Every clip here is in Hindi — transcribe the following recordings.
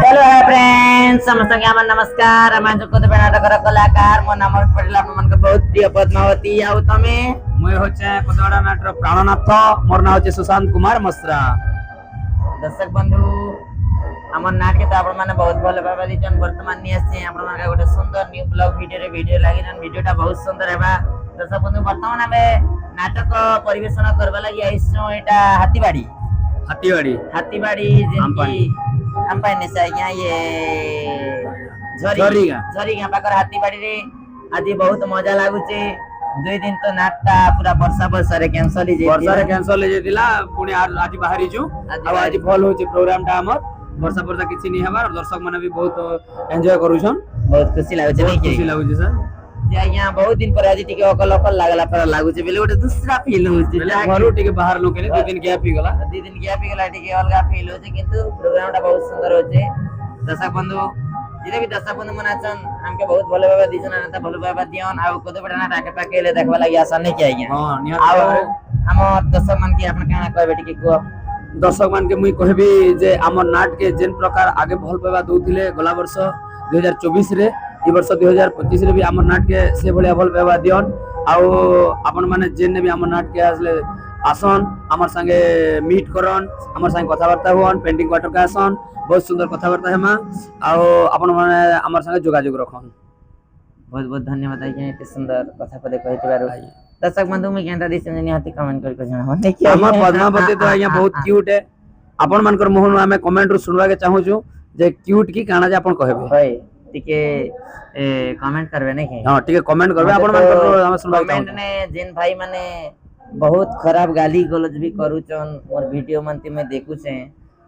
हेलो हाय फ्रेंड्स समस्त के नमस्कार आम जो नाटक कलाकार मो नाम पटेल आप बहुत प्रिय पद्मावती आउ तमे मुझे होचे कोदड़ा नाटर प्राणनाथ मोर ना होचे सुशांत कुमार मसरा। दर्शक बंधु आम नाटक तो आपण माने बहुत भल भाबा दिजन वर्तमान नि आसे आपण माने गोटे सुंदर न्यू ब्लॉग वीडियो लागिरन वीडियोटा बहुत सुंदर हेबा। दर्शक बंधु वर्तमान आमे नाटक परिवेषण करबा लागि आइसो एटा हातीबाड़ी जेंकी हम पाइने से आज्ञा ये झरी गाँ पाकर हाथीबाड़ी रे आज बहुत मजा लागुचे। 2 दिन तो नाटटा पूरा वर्षा रे कैंसिल हे जेतिला पुनी आज बाहरी छु आज फॉल होचे प्रोग्राम टा हमर वर्षा किछि नि हबार दर्शक माने भी बहुत एन्जॉय करूछन बहुत खुशी लागुचे सर जे आज्ञा बहुत दिन पर आज टिके अकल लागला पर लागुचे बेले गोटे दूसरा फील होचे घरु टिके बाहर लोकेले 2 दिन गैप ही गला टिके अलगा फील होचे किंतु प्रोग्राम टा बहुत सुंदर होचे। दर्शक बंधु जिरे भी दर्शक बंधु मनाचन हमके बहुत भले भाबा दिजन नाता भले भाबा दियन आ कोदे बडा नाटा के पाकेले देखबा लागि आसान नै कि आज्ञा हां नियत आ हम दर्शक मन के आपण काना कहबे टिके को दर्शक मान के मुई कहबी जे हमर नाट के जेन प्रकार आगे भल पाबा दउथिले गला वर्ष 2024 रे ई वर्ष 2025 रे भी हमर नाट के से भलिया भल पाबा दियन आउ आपण माने जेन भी हमर नाट के आसले आसन हमर संगे मीट करन हमर संगे कथा वार्ता होन पेंटिंग क्वार्टर का आसन बहुत सुंदर कथा वार्ता हेमा आउ आपण माने हमर संगे जोगाजोग रखन। बहुत बहुत धन्यवाद आज्ञा एते सुंदर कथा पदे कहितबार दर्शक बंधु में केनता दिसन निहाती कमेंट कर जणा होने कि हमर पद्मावती तो आज्ञा बहुत क्यूट है आपण मानकर मोहन में कमेंट रु सुनवा के चाहू छु जे क्यूट की काना जे आपण कहबे होय टिके कमेंट करबे नै कि हां टिके कमेंट करबे आपण मानकर हम सुनवा कमेंट ने जिन भाई माने बहुत खराब गाली गलौज भी करूचन मोर वीडियो मनती में देखु छे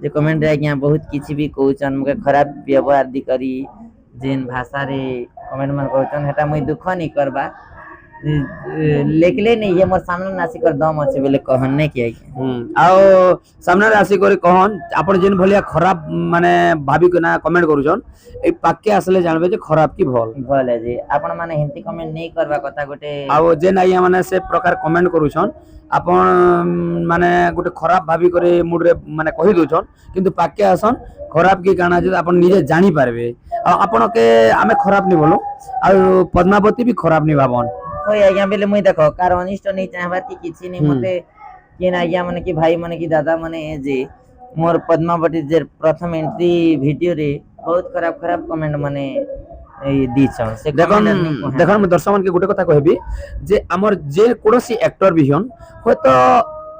जे कमेंट रे आज्ञा बहुत किछि भी कहउचन मके खराब व्यवहार दी करी जिन भाषा रे कमेंट मन कहउचन हेटा मुई दुख नहीं करबा लेकले नहीं ये मोर सामने नासी कर दम अछि बेले कहन नै कि आओ सामने राशि करी कहन आपण जिन भलिया खराब माने भाभी को ना कमेंट करूछन ए पाके असले जानबे जे खराब की भल है जी आपण माने हिंदी कमेंट नहीं करबा कथा गोटे आओ जे नाइया माने से प्रकार कमेंट करूछन आपण माने गोटे खराब भाभी करे मूड रे माने कहि दोछन किंतु पाके आसन खराब की काना जे आपण निजे जानि पारबे आपण के आमे खराब नहीं बोलो आ पद्मावती भी खराब नहीं भाबन होय आज्ञा बेले मुई देखो कार अनिष्ट नहीं चाहबार कि किछि नहीं मते केन आज्ञा माने कि भाई माने कि दादा माने जे मोर पद्मावती जे प्रथम एंट्री वीडियो रे बहुत खराब कमेंट माने दी छ से देखन मैं दर्शक मन के गुटे कथा कहबी जे हमर जे कोनोसी एक्टर भी हन होय तो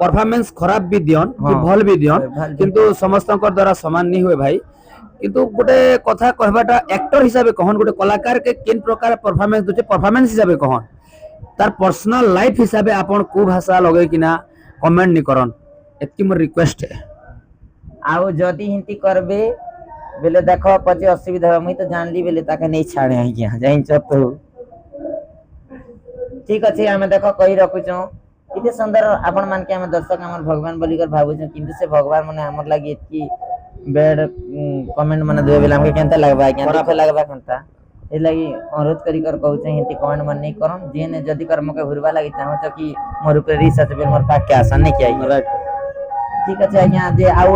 परफॉर्मेंस खराब भी दियन कि भल भी दियन किंतु समस्त द्वारा समान नहीं हुए भाई किंतु गोटे कथा कहबाटा एक्टर हिसाब कहन गोटे कलाकार के किन प्रकार परफॉर्मेंस दोचे परफॉर्मेंस हिसाब कहन तार पर्सनल लाइफ हिसाब आपण को भाषा लगे किना कमेंट नहीं करन एतकी मोर रिक्वेस्ट है आउ जदी हिंती करबे बेले देखो पचे असुविधा मुई तो जानली बेले ताके नहीं छाड़े आज्ञा जाइन तो ठीक अछि हमें देखो कहि रखु छ इते सुंदर आपण मान के हम दर्शक हमर भगवान बोली कर भाबु छ किंतु से भगवान माने हमर लागि एतकी बेड कमेंट माने देबे बेले हमके केनता लागबा आज्ञा दुख लागबा केनता ए लागि अनुरोध करी कर कहू छ हिंती कमेंट मन नहीं करम जेने जदी कर मके हुरबा लागि चाहू छ कि मोर ऊपर रिसर्च बेल मोर पाके आसान नहीं किया ठीक अछि आज्ञा जे आउ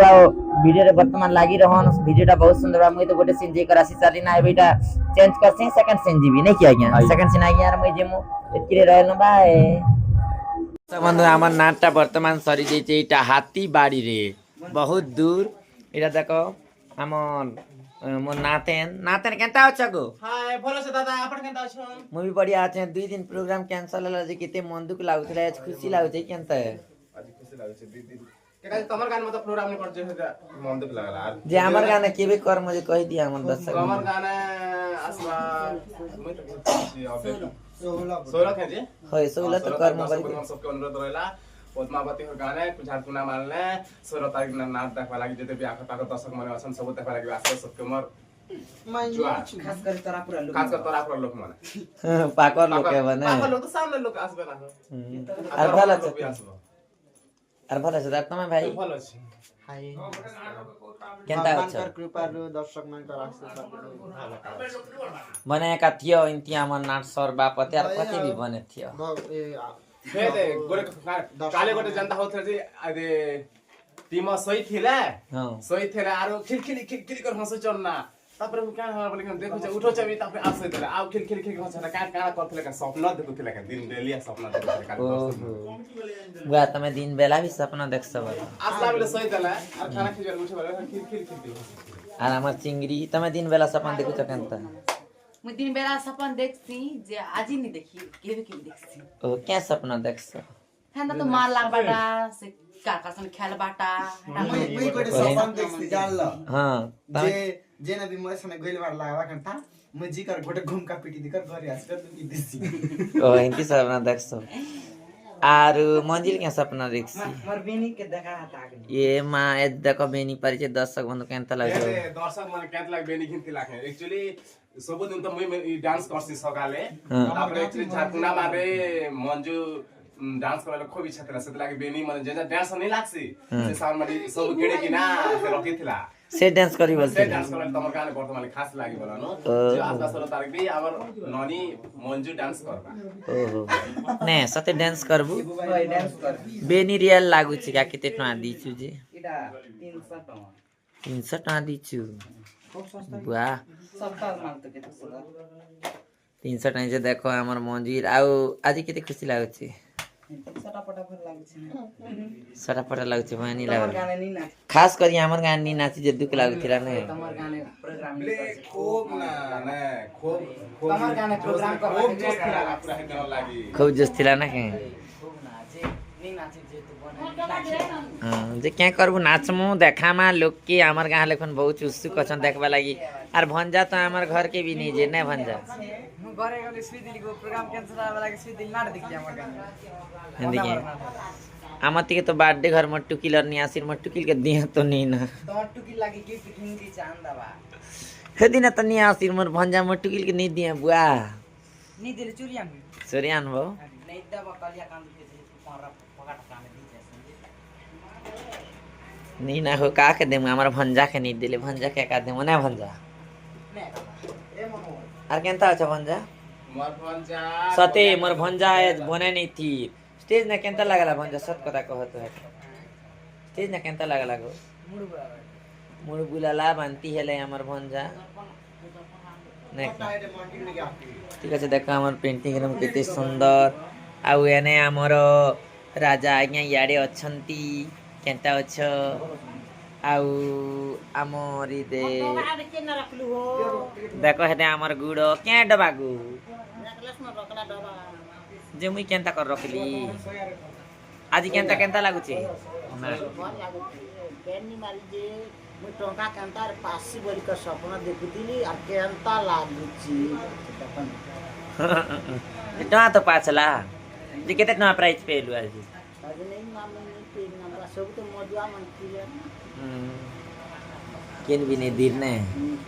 वीडियो रे वर्तमान लागी रहन वीडियोटा बहुत सुंदर मुई तो गोटे सीन जे करासी चाली ना बेटा चेंज कर से सेकंड सीन जीबी नहीं किया आज्ञा सेकंड सीन आज्ञा यार मुई जेमु एतकी रे रहल बाय सब बंधु हमर नाटटा वर्तमान सरी जेचे इटा हाथी बाड़ी रे बहुत दूर इटा देखो हमर मोर नातेन केनता छ गो हाय भलो से दादा आपण केनता छ मु भी बढ़िया छै 2 दिन प्रोग्राम कैंसिल होला जे केते मन दुख लागुतले आज खुशी लागुते केनता आज खुशी लागै छै 2 दिन केका तमर गाना मतलब प्रोग्राम नहीं कर जे मन दुख लागला जे हमर गाना केबे कर मुझे कहि दिया हमर दर्शक हमर गाना असवा मुई तो 16 थे जी होय 16 तो कर मोबाइल सबके अनुरोध रहला पद्मावती हो गाने कुझार कुना मानले 16 तारिख ना नाच देखबा लागि जते भी आखा ताको दर्शक माने असन सब देखबा लागि आसे सबके मोर खास कर तोरा लोग माने पाकर लोग के बने पाकर लोग तो सामने लोग आसबे ना आर भला छ तमे भाई भलो छ हाय केनता छ कृपा दर्शक मान कर आशीर्वाद बने का थियो इनती हमर नाट सर बापते आर कते भी बने थियो हे दे गोरे काले गोटे जनता होत रे अरे टीम सही थिले हां सही थिले आरो खिलखिली कर हंसो चलना तापर हम क्या हमार बोले देखो छ उठो छ तापर आप सही थिले आ खिलखिली हंसो ना का करथिले का सपना देखुथिले का दिन बेलिया सपना देखुथिले का बुआ तमे दिन बेला भी सपना देख सब आसला बेले सही थिले और खाना खिजर उठे बेले खिलखिली আর আমার চিংড়ি তুমি দিন বেলা সপন দেখুছ কেনতা मुझे दिन बेला सपन देखती जे आज ही नहीं देखी केवे देखती ও কে সপন দেখছ है ना तो मार लाग बाटा से काकासन खेल बाटा মই কোটে সপন দেখছি জানল হ্যাঁ যে যে না বিময় সনে গইল বার লাগা কান্তা মই জি कर গোটে ঘুমকা পিটি দিকর ঘরে আসবে দুকি দিছি ও এনতি সপন দেখছ আর মঞ্জিল কে সপন দেখছি मोर बेनी के देखा था आगे এ মা এ দেখো বেনি পরিচয় দর্শক বন্ধু কেনতা লাগছে ए दर्शक माने केत लाग बेनी खिन्ती लागे एक्चुअली सब दिन त मैं डांस करसी सकाले तापर एक्चुअली झाकुना मारे मंजू डांस करले खूब इच्छा थिला सेत लागे बेनी माने जे डांस नहीं लागसी से साउंड माने सब केडे किना से रखी थिला সে ডান্স করি से বলছে डांस करले तमर गाने वर्तमान खास लागि बोलानो जे आज 16 तारिख भी हमर ननी मंजू डांस करबा ओहो ने सते डांस करबू भाई डांस कर বেনি রিয়াল লাগুছি কা কেতে টাকা দিছু যে इडा 300 टका 300 টাকা দিছু বুয়া सप्ताह माल तो केते सला 300 টাকা যে দেখো আমার মঞ্জির আউ আজি কেতে খুশি লাগুছি सटा फटाफट लागे छै सटापटा लाଗୁছে ভানি तमर लागल गाने नी ना खास करी আমার গান নি নাচি যে দুঃখ লাগুছিলা না तमर गाने प्रोग्राम ले खूब ना ने खूब तमर गाने प्रोग्राम कर खूब जोश थिला पूरा हेदन लागि খুব জোশ ছিলা না কে खूब नाचे नी नाचे जे तो बने যে কে করবু নাচমু দেখামা লোক কি আমার গাঁ লেখন বহুত উৎসুক আছেন দেখবা লাগি আর ভঞ্জা তো আমার ঘর के भी नहीं जे না ভঞ্জা घरे गले श्री दिली को प्रोग्राम कैंसिल आवे लागे श्री दिली नाट देखि हमर गाने এদিকে আমার থেকে তো বার্থডे घर में टुकिलर नहीं आसिर में टुकिल के दिया तो नहीं ना तमर टुकी लागे गिफ्ट हिंदी चांदा बा সেদিন তো নিয়ে আসির মোর ভঞ্জা में टुकिल के नहीं दिया बुआ नी दिले चुरिया में सोरियान बो नहीं दबा कलिया काम के पारा पकड़ काम दी जैसे नहीं ना हो का के देम हमार भंजा के नहीं दिले भंजा के का देम ना भंजा ए मनो আর কেনতা আছে ভঞ্জা मोर पंजा सते मोर भंजा आज बने नहीं थी स्टेज ना केंता लागला भंजा सत कथा कहत है स्टेज ना केंता लागला गो मुड़ बा मुड़ बुलाला बांती हेले हमर भंजा ने ठीक আছে দেখো আমার পেন্টিং রুম কেতে সুন্দর আউ এনে আমার রাজা আজ্ঞা ইয়াড়ে অছন্তি কেনতা অছ আউ আমরি দে দেখো হেতে আমার গুড় কে ডবাগু যে মুই কেনতা কর রখলি আজি কেনতা কেনতা লাগুছে बेनी मारी जे मु टंका केंता पासी बोली का सपना देखुतिली आ केंता लागुची टका तो पाछला जे केते टका प्राइस पेलु आज अरे नहीं नाम नहीं पे नंबर सब तो मजुआ मन की केन भी नहीं दीर ने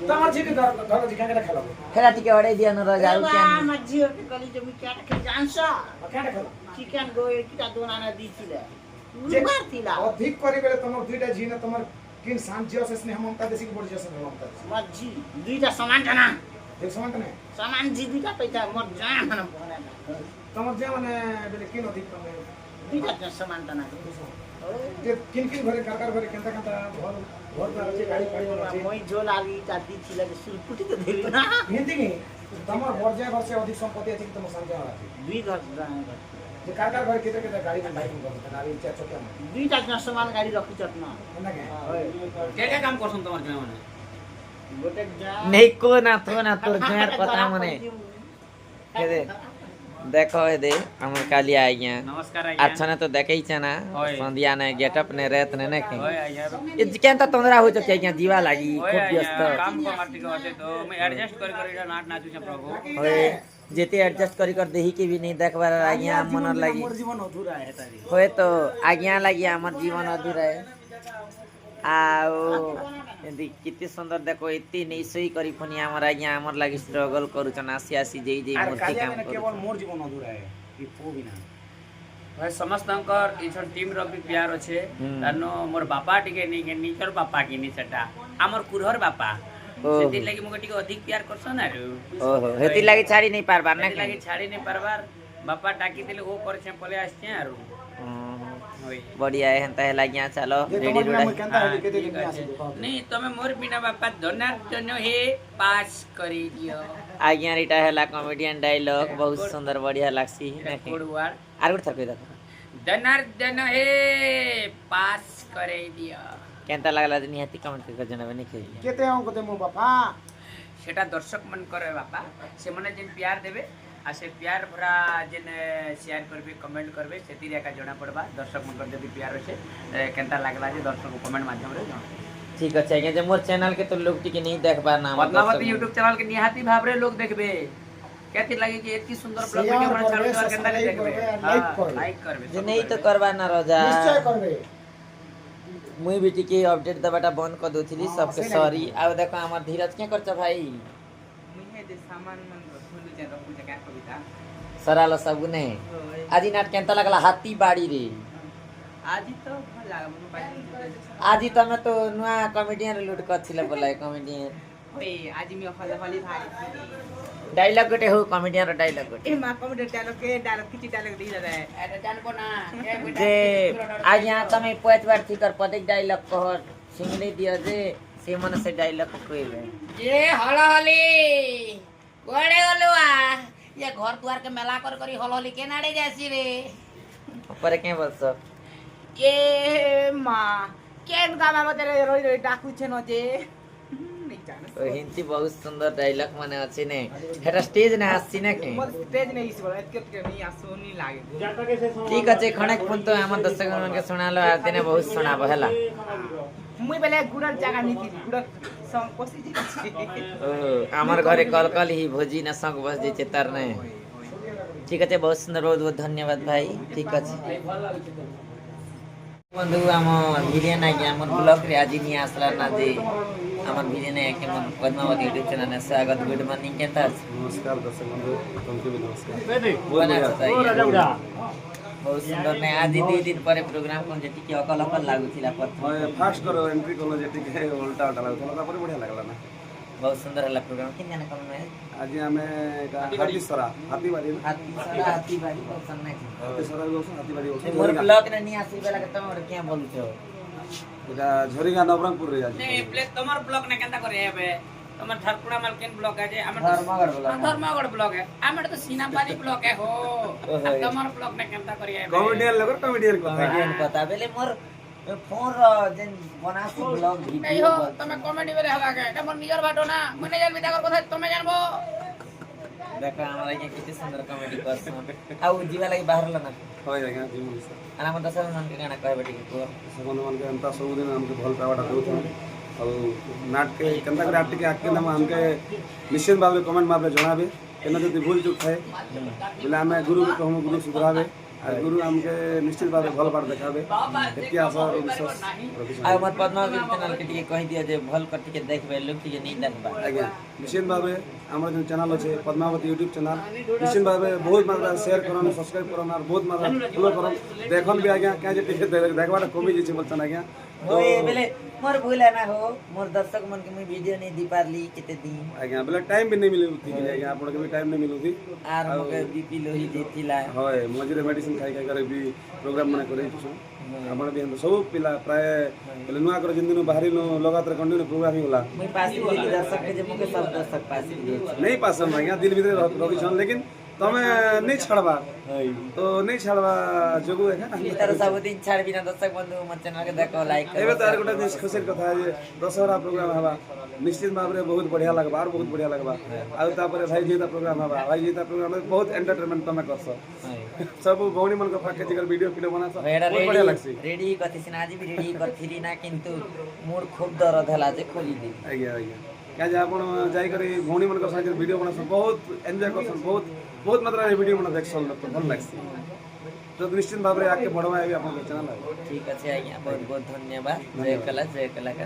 तमर जी के घर जी के खेला फेरा टिके अडे दिया न रजाउ केन मजियो के गली जमी क्या के जानसा केन खेला चिकन गोए किटा दोना ना दीथिले उबार थिला अधिक करी बेले तमर दुईटा जी ने तमर किन शांति से स्नेह ममता देसी के बड़ जैसे ममता मजी दुईटा समान जना देख समान ने समान जी दुईटा पैसा मर जा मन तमर जे माने बेले किन अधिक तमे दुईटा समान जना जे किन किन घरे कार घरे केनता केनता घर घर में रचे गाड़ी पाई रचे মই झोल आली चादी थिला के सुरपुटी तो देली ना हिंदी की तमर बर्जा घर से अधिक संपत्ति अछि कि तमर शांति वाला दुई घर जाने जे कार घर केते केते गाड़ी में बाइक करत गाड़ी चार चक्का में दुईटा समान गाडी रखु चटना ना के क्या काम करछन तमर गाँव में गोटे जा नहीं को ना तोर घर कथा मने के दे देखो ए दे हमर कालिया आइया नमस्कार अच्छा ने तो देखै छ ना ओए। संध्या ने गेटअप ने रेत ने ने के ओए यार ये केनता तोंदरा हो छ क्या जीवा लागी ओए खूब व्यस्त काम को माटी को होते तो मैं एडजस्ट कर नाट नाचू छ प्रभु होए जेते एडजस्ट करी कर देही के भी नहीं देखबार आज्ञा मनर लागी मोर जीवन अधूरा है तारी होए तो आज्ञा लागी हमर जीवन अधूरा है आओ यदि कितनी सुंदर देखो इतनी नहीं सही करी फनी हमर आज्ञा हमर लागी स्ट्रगल करू छ आसी आसी जेई जेई मूर्ति काम करू केवल मोर जीवन अधूरा है ई पो बिना भाई समस्तंकर इछन टीम रो भी प्यार अछि तनो मोर बापा टिके नहीं के निचर बापा की नि सेटा हमर कुरहर बापा से दिन लगी मगे टिके अधिक प्यार करसन आरो ओहो हेती लागी छाड़ी नहीं पारबार ना लगी छाड़ी नहीं परबार बापा टाकी दिले ओ कर छे पले आछे आरो होई बढ़िया है हेंता है लागिया चलो रेडी रोडा केनता हेली केते दिन आसी नहीं तमे मोर बिना बापा धनार्दन हे पास करी दियो आज्ञा रिटा हैला कॉमेडियन डायलॉग बहुत सुंदर बढ़िया लागसी देखे कोडवार आर गुड थके देखो धनार्दन हे पास करे दियो केनता लागला निहाती कमेंट करके जणावे नहीं खेली केते अंक देमु बापा সেটা দর্শক মন করে বাপা সেমনে যেন প্যার দেবে আর সে প্যার ভরা যেন শেয়ার করবে কমেন্ট করবে সেতির একা জনা পড়বা দর্শক মনकर যদি প্যার আছে কেনতা লাগলা যে দর্শক কমেন্ট মাধ্যমে জনা ठीक আছে আজ্ঞা যে মোর চ্যানেল के तो लोग टिके नहीं देखबार ना पद्मावती यूट्यूब चैनल के निहाती भावरे लोग देखबे केती लागे कि इतनी सुंदर ब्लॉग वीडियो बना चालू और केनता नहीं देखबे लाइक करबे जे नहीं तो करबा ना रोजा निश्चय करबे मुई भी टिके अपडेट दबाटा बंद कर दोथिली सबके सॉरी आ देखो हमर धीरज क्या करछ भाई मुझे दे सामान मन भूल जा तो पूजा क्या कविता सराल सब ने आजी नाट केनता लागला हाथी बाड़ी रे आज ही तो भल लागा मनु बाजी आजी तमे तो नुआ कॉमेडियन लूट करथिले बोलाय कॉमेडियन ओए आज मी हल हली भारी डायलॉग गोटे हो कॉमेडियन रो डायलॉग गोटे ए मा कमेंट डायलॉग किछि डायलॉग दी जाए अरे जानबो ना जे आज यहाँ तमे पोएट बार थी कर पदिक डायलॉग कह सिंगले दियो जे से मन से डायलॉग कहबे ये हलहली गोड़े गलुआ ये घर द्वार के मेला कर करी हलहली के नाड़े जासी रे ऊपर के बस ए मा केन गामा मते रोई रोई डाकू छे न जे नहीं जाने ओ हिंदी बहुत सुंदर डायलॉग माने अछि ने हेटा स्टेज ने आसी ने के मत तेज नहीं इस बोला इतके नहीं आसो नहीं लागे ठीक अछि खणक फोन तो हम दर्शक मन के सुनालो आते ने बहुत सुनाबो हला मुई बेले गुडर जगह नहीं थी गुडर सम कोसी जी ओ हमर घरे कल कल ही भोजी न संग बस जे चेतर ने ठीक अछि बहुत सुंदर बहुत बहुत धन्यवाद भाई ठीक अछि बंधु हमर वीडियो ना के हमर ब्लॉग रे आज नहीं आसला ना जे हमर वीडियो ने के मन पद्मावती यूट्यूब चैनल ने स्वागत गुड मॉर्निंग केनता नमस्कार दर्शक बंधु तुमके भी नमस्कार बहुत सुंदर ने आज 2 दिन पर प्रोग्राम कोन जे टिके अकल अकल लागु थिला मैं फास्ट करो एंट्री करलो जे टिके उल्टा उल्टा लागथला तापर बढ़िया लागला ना बहुत सुंदर हला प्रोग्राम किन जाने कम में आज हमें हाथी सरा हाथी बाड़ी हाथी बाड़ी ऑप्शन नहीं हाथी सरा गोस हाथी बाड़ी मोर ब्लॉग ने नहीं आसी बेला के तुम और क्या बोलछो एटा झरिगा नवरंगपुर रे आज नहीं प्ले तुम्हार ब्लॉग ने केनता करे हेबे तुम्हार ठाकुरा मालकिन ब्लॉग है जे धर्मगढ़ ब्लॉग है हमर तो सीनापानी ब्लॉग है हो तुम्हार ब्लॉग ने केनता करे हेबे कॉमेडियन पता बेले मोर फोन जेन बनासु ब्लॉग नहीं हो तुम्हें कॉमेडी बेले हला के এটা মোর নিজর বাটো না মনে জানবি তাকর কথা তুমি জানবো देखा हमरा के कितने सुंदर कॉमेडी करछन आ जीवा लागि बाहर लना होय आज्ञा जीवन से आना हम दस मन के गाना कहबे ठीक को सबन मन के अंता सब दिन हमके भल पावाटा देउथन और नाट के कंता करे आटी के आके नाम हमके निश्चित भाव कमेंट मारले जणाबे केना जदी भूल चूक थाए बोले हमें गुरु के कहमु गुरु सुधरावे आ गुरु हमके निश्चित भाव भल बार देखाबे एति आशा और विश्वास आ मत पद्मावती चैनल के टिके कहि दिया जे भल कर टिके देखबे लोग टिके नहीं देखबा आज्ञा निश्चित भाव हमर जो चैनल अछि पद्मावती यूट्यूब चैनल निश्चित भाव बहुत मात्रा शेयर करन सब्सक्राइब करन और बहुत मात्रा फॉलो करन देखन भी आज्ञा क्या जे टिके देखबाटा कमी जे छै बोलछन आज्ञा ओए बेले मोर भूला ना हो मोर दर्शक मन के मैं वीडियो नहीं दी पारली केते दिन आज्ञा बोले टाइम भी नहीं मिलु थी आज्ञा आपण के भी टाइम नहीं मिलु थी आर मके बीपी लोही देथिला होय मझिरे मेडिसिन खाइ खाइ करे भी प्रोग्राम मने करे छु आपण भी हम सब पिला प्राय बोले नुआ कर जिन दिन बाहरी नो लगातार कंटिन्यू प्रोग्राम ही होला मैं पास दिली दर्शक के जे मके सब दर्शक पास दिए नहीं पासम आज्ञा दिल भीतर रखि छन लेकिन तमे नहीं छड़बा तो नहीं छड़बा जोगु है ई तरह सब दिन छाड़ बिना दर्शक बंधु मन चैनल के देखो लाइक एबे तार गोटा दिन खुशी कथा है जे दशहरा प्रोग्राम हवा निश्चित भाव रे बहुत बढ़िया लगबा और बहुत बढ़िया लगबा आ तापर भाई जीता प्रोग्राम हवा भाई जीता प्रोग्राम में बहुत एंटरटेनमेंट तमे करसो सब भौणी मन को फाके जिगर वीडियो फिल्म बनासो बहुत बढ़िया लागसी रेडी कथिसिन आज भी रेडी करथिरी ना किंतु मूड खूब दर्द हला जे खोली दी आज्ञा आज्ञा क्या जे आपण जाई करी भौणी मन को साथ वीडियो बनासो बहुत एंजॉय करसो बहुत मात्रा रे वीडियो बना देखसो तो भल लागसी तो निश्चित भाव रे आके बढ़वा है अपन चैनल है ठीक अछि आज्ञा बहुत बहुत धन्यवाद जय कला का